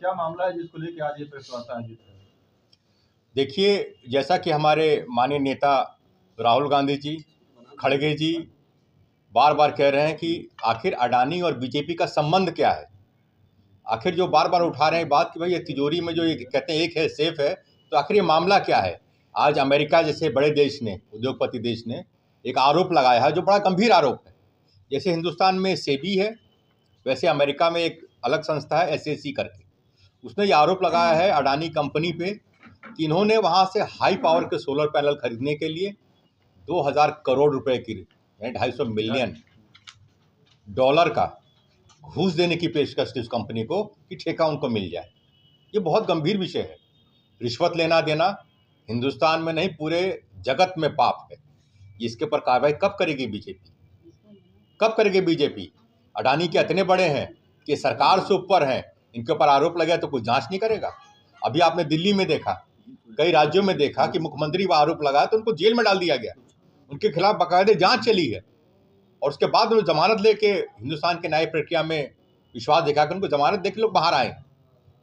क्या मामला है जिसको लेकर आज ये प्रेस वार्ता आयोजित है? देखिए, जैसा कि हमारे माननीय नेता राहुल गांधी जी, खड़गे जी बार बार कह रहे हैं कि आखिर अडानी और बीजेपी का संबंध क्या है। आखिर जो बार बार उठा रहे हैं बात कि भाई ये तिजोरी में जो ये कहते हैं एक है सेफ है, तो आखिर ये मामला क्या है। आज अमेरिका जैसे बड़े देश ने, उद्योगपति देश ने एक आरोप लगाया है जो बड़ा गंभीर आरोप है। जैसे हिंदुस्तान में सेबी है, वैसे अमेरिका में एक अलग संस्था है SEC करके। उसने ये आरोप लगाया है अडानी कंपनी पे कि इन्होंने वहाँ से हाई पावर के सोलर पैनल खरीदने के लिए 2000 करोड़ रुपए की, यानी 250 मिलियन डॉलर का घूस देने की पेशकश की उस कंपनी को कि ठेका उनको मिल जाए। ये बहुत गंभीर विषय है। रिश्वत लेना देना हिंदुस्तान में नहीं पूरे जगत में पाप है। इसके ऊपर कार्रवाई कब करेगी बीजेपी? कब करेगी बीजेपी? अडानी के इतने बड़े हैं कि सरकार से ऊपर हैं, इनके ऊपर आरोप लगा तो कोई जांच नहीं करेगा। अभी आपने दिल्ली में देखा, कई राज्यों में देखा कि मुख्यमंत्री पर आरोप लगा तो उनको जेल में डाल दिया गया, उनके खिलाफ बाकायदे जांच चली है और उसके बाद वो जमानत लेके हिंदुस्तान के न्याय प्रक्रिया में विश्वास दिखाकर उनको जमानत देकर लोग बाहर आए।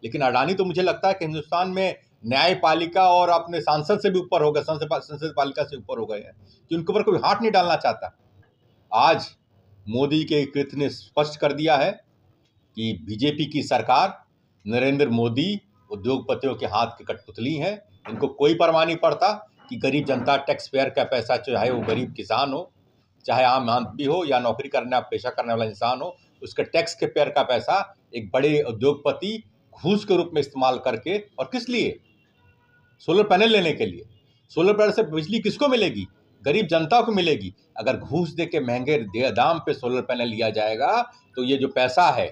लेकिन अडानी तो मुझे लगता है कि हिंदुस्तान में न्यायपालिका और अपने सांसद से भी ऊपर हो गए, संसद पालिका से ऊपर हो गए हैं कि उनके ऊपर कोई हाथ नहीं डालना चाहता। आज मोदी के कृत्य ने स्पष्ट कर दिया है कि बीजेपी की सरकार, नरेंद्र मोदी उद्योगपतियों के हाथ की कठपुतली है। इनको कोई परवाह नहीं पड़ता कि गरीब जनता, टैक्स पेयर का पैसा, चाहे वो गरीब किसान हो, चाहे आम आदमी हो या नौकरी करने पेशा करने वाला इंसान हो, उसके टैक्स के पेयर का पैसा एक बड़े उद्योगपति घूस के रूप में इस्तेमाल करके, और किस लिए? सोलर पैनल लेने के लिए। सोलर पैनल से बिजली किसको मिलेगी? गरीब जनता को मिलेगी। अगर घूस दे के महंगे दाम पे सोलर पैनल लिया जाएगा तो ये जो पैसा है,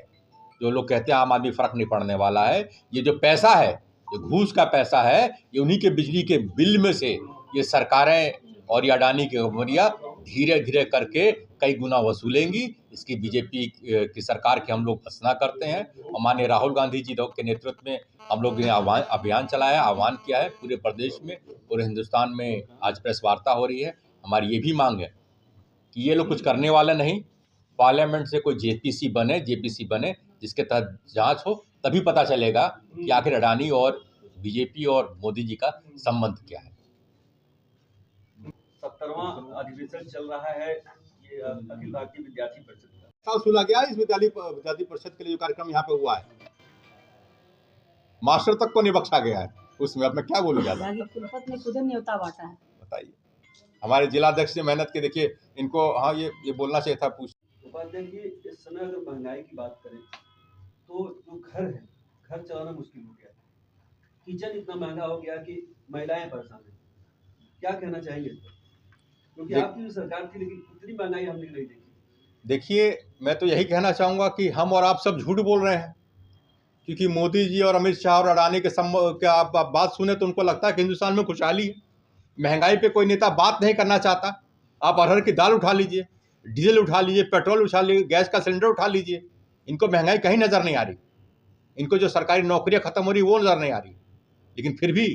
जो लोग कहते हैं आम आदमी फर्क नहीं पड़ने वाला है, ये जो पैसा है, जो घूस का पैसा है, ये उन्हीं के बिजली के बिल में से ये सरकारें और ये अडानी की कंपनियां धीरे धीरे करके कई गुना वसूलेंगी। इसकी बीजेपी की सरकार की हम लोग भर्त्सना करते हैं और माननीय राहुल गांधी जी के नेतृत्व में हम लोग ने अभियान चलाया, आह्वान किया है पूरे प्रदेश में, पूरे हिंदुस्तान में आज प्रेस वार्ता हो रही है। हमारी ये भी मांग है कि ये लोग कुछ करने वाले नहीं, पार्लियामेंट से कोई जेपीसी बने जिसके तहत जांच हो, तभी पता चलेगा कि आखिर अडानी और बीजेपी और मोदी जी का संबंध क्या है। 70वां अधिवेशन चल रहा है, ये अखिल भारतीय विद्यार्थी परिषद का सुना गया। इस विद्यार्थी परिषद के लिए जो कार्यक्रम यहाँ पे हुआ है, मास्टर तक को नहीं बख्शा गया है उसमें। अब मैं क्या बोलूँ ज्यादा, बताइए। हमारे जिलाध्यक्ष ने मेहनत की, देखिए इनको, हाँ ये बोलना चाहिए था। उपाध्याय जी, इस समय अगर महंगाई की बात करें तो जो घर है, घर चलाना मुश्किल हो गया, किचन इतना महंगा हो गया कि महिलाएं परेशान हैं। क्या कहना चाहेंगे? क्योंकि आपकी सरकार थी लेकिन उतनी महंगाई हमने नहीं देखी। देखिए, मैं तो यही कहना चाहूँगा कि हम और आप सब झूठ बोल रहे हैं, क्योंकि मोदी जी और अमित शाह और अडानी के आप बात सुने तो उनको लगता है कि हिंदुस्तान में खुशहाली है। महंगाई पे कोई नेता बात नहीं करना चाहता। आप अरहर की दाल उठा लीजिए, डीजल उठा लीजिए, पेट्रोल उठा लीजिए, गैस का सिलेंडर उठा लीजिए, इनको महंगाई कहीं नज़र नहीं आ रही। इनको जो सरकारी नौकरियां खत्म हो रही वो नज़र नहीं आ रही। लेकिन फिर भी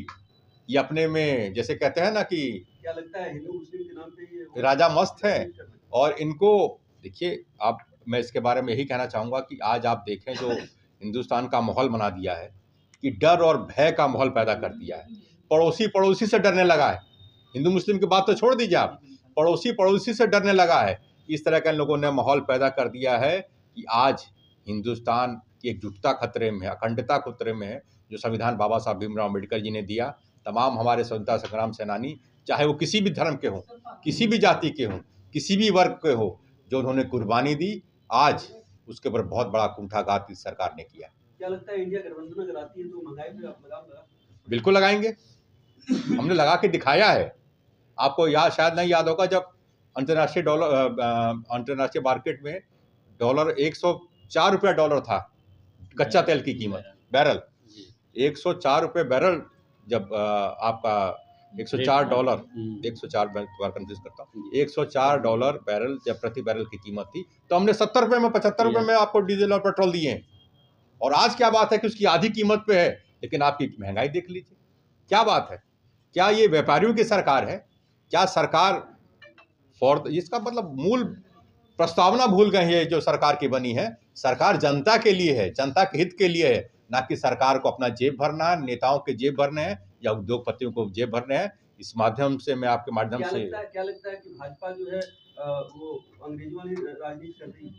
ये अपने में, जैसे कहते हैं ना कि क्या लगता है हिंदू मुस्लिम के नाम पे ये राजा मस्त है। और इनको देखिए, आप, मैं इसके बारे में यही कहना चाहूँगा कि आज आप देखें जो हिंदुस्तान का माहौल बना दिया है कि डर और भय का माहौल पैदा कर दिया है। पड़ोसी से डरने लगा है। हिंदू मुस्लिम की बात तो छोड़ दीजिए आप, पड़ोसी से डरने लगा है। इस तरह के लोगों ने माहौल पैदा कर दिया है कि आज हिंदुस्तान की एकजुटता खतरे में है, अखंडता खतरे में है। जो संविधान बाबा साहब भीमराव अम्बेडकर जी ने दिया, तमाम हमारे स्वतंत्रता संग्राम सेनानी, चाहे वो किसी भी धर्म के हों, किसी भी जाति के हों, किसी भी वर्ग के हो, जो उन्होंने कुर्बानी दी, आज उसके ऊपर बहुत बड़ा कुंठाघात इस सरकार ने किया। क्या लगता है इंडिया गठबंधन अगर आती है तो महंगाई पे आप लगाम लगा? बिल्कुल लगाएंगे, हमने लगा के दिखाया है। आपको शायद नहीं याद होगा, जब अंतर्राष्ट्रीय मार्केट में डॉलर 104 रुपये डॉलर था, कच्चा तेल की कीमत बैरल 104 रुपये बैरल। जब आपका 104 डॉलर, 104 कंफ्यूज करता हूँ, 104 डॉलर बैरल जब प्रति बैरल की कीमत थी, तो हमने 70 रुपये में, 75 रुपये में आपको डीजल और पेट्रोल दिए हैं। और आज क्या बात है कि उसकी आधी कीमत पे है, लेकिन आपकी महंगाई देख लीजिए, क्या बात है। क्या ये व्यापारियों की सरकार है? क्या सरकार इसका मतलब मूल प्रस्तावना भूल गए हैं जो सरकार की बनी है। सरकार जनता के लिए है, जनता के हित के लिए है, ना कि सरकार को अपना जेब भरना है, नेताओं के जेब भरने हैं या उद्योगपतियों को जेब भरने हैं। इस माध्यम से मैं आपके माध्यम से क्या लगता है कि भाजपा जो है वो अंग्रेजों वाली राजनीति कर रही है?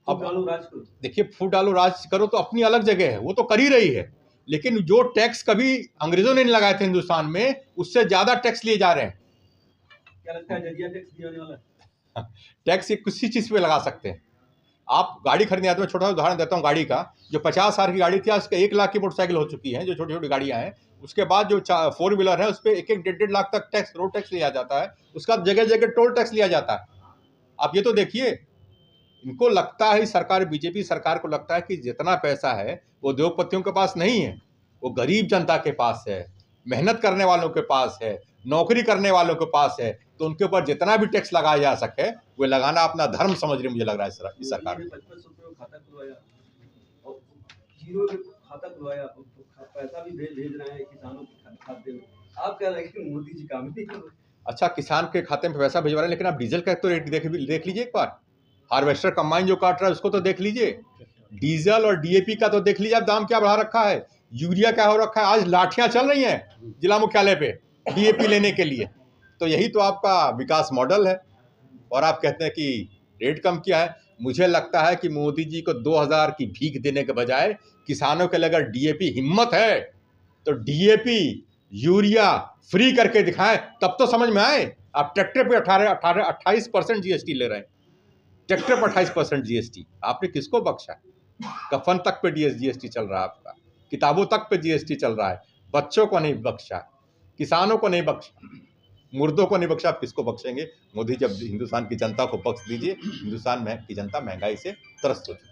अब डालो राज करो। देखिए, फूट डालो राज करो तो अपनी अलग जगह है, वो तो कर ही रही है, लेकिन जो टैक्स कभी अंग्रेजों ने नहीं लगाए थे हिंदुस्तान में, उससे ज्यादा टैक्स लिए जा रहे हैं। क्या लगता है जजिया टैक्स दिया जाने वाला है? टैक्स किसी चीज पे लगा सकते हैं। आप गाड़ी खरीदने आते हैं, छोटा सा उदाहरण देता हूँ गाड़ी का। जो 50,000 की गाड़ी थी, आज 1 लाख की मोटरसाइकिल हो चुकी है, जो छोटी छोटी गाड़ियां हैं। उसके बाद जो 4 व्हीलर है, उस पर 1-1, 1.5 लाख तक टैक्स, रोड टैक्स लिया जाता है। उसका जगह जगह टोल टैक्स लिया जाता है। आप ये तो देखिए, इनको लगता है, सरकार, बीजेपी सरकार को लगता है कि जितना पैसा है वो उद्योगपतियों के पास नहीं है, वो गरीब जनता के पास है, मेहनत करने वालों के पास है, नौकरी करने वालों के पास है। तो उनके ऊपर जितना भी टैक्स लगाया जा सके वो लगाना अपना धर्म समझ रही, मुझे लग रहा है इस सरकार को। 55 रुपये खाता खुलवाया और 0 खाता खुलवाया, पैसा भी भेज रहे हैं किसानों के खाते में। आप कह रहे हैं कि मोदी जी काम नहीं कर रहे। अच्छा, किसान के खाते में पैसा भिजवा रहे हैं, लेकिन आप डीजल का तो रेट देख लीजिए एक बार। हार्वेस्टर कंबाइन जो काट रहा है उसको तो देख लीजिए। डीजल और डीएपी का तो देख लीजिए, आप दाम क्या बढ़ा रखा है, यूरिया क्या हो रखा है। आज लाठियां चल रही हैं जिला मुख्यालय पे डीएपी लेने के लिए। तो यही तो आपका विकास मॉडल है। और आप कहते हैं कि रेट कम किया है। मुझे लगता है कि मोदी जी को 2000 की भीख देने के बजाय किसानों के लिए अगर डीएपी हिम्मत है तो डीएपी यूरिया फ्री करके दिखाएं, तब तो समझ में आए। आप ट्रैक्टर पे 28% जीएसटी ले रहे हैं, ट्रैक्टर पर 28% जीएसटी। आपने किसको बख्शा? कफन तक पे जीएसटी चल रहा है आपका, किताबों तक पे जीएसटी चल रहा है। बच्चों को नहीं बख्शा, किसानों को नहीं बख्शा, मुर्दों को नहीं बख्शा। आप किसको बख्शेंगे? मोदी जब हिंदुस्तान की जनता को बख्श दीजिए। हिंदुस्तान की जनता महंगाई से त्रस्त हो चुकी है।